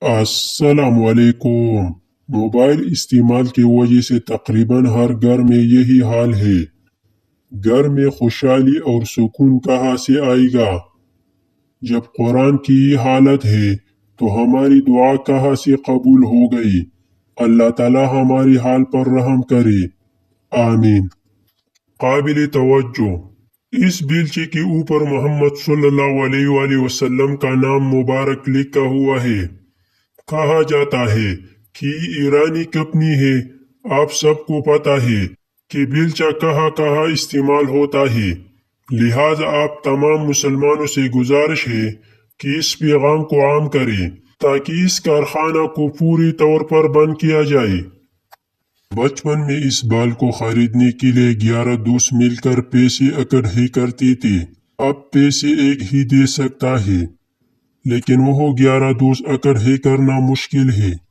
السلام علیکم۔ موبائل استعمال کی وجہ سے تقریباً ہر گھر میں یہی حال ہے۔ گھر میں خوشحالی اور سکون کہاں سے آئے گا جب قرآن کی یہ حالت ہے؟ تو ہماری دعا کہاں سے قبول ہو گئی؟ اللہ تعالی ہماری حال پر رحم کرے، آمین۔ قابل توجہ، اس بیلچے کے اوپر محمد صلی اللہ علیہ وآلہ وسلم کا نام مبارک لکھا ہوا ہے۔ کہا جاتا ہے کہ ایرانی کمپنی ہے۔ آپ سب کو پتا ہے کہ بیلچہ کہاں کہاں استعمال ہوتا ہے، لہٰذا آپ تمام مسلمانوں سے گزارش ہے کہ اس پیغام کو عام کریں تاکہ اس کارخانہ کو پوری طور پر بند کیا جائے۔ بچپن میں اس بال کو خریدنے کے لیے 11 دوست مل کر پیسے اکٹھے کرتے تھے۔ اب پیسے ایک ہی دے سکتا ہے، لیکن وہ 11 دوست اکٹھے کرنا مشکل ہے۔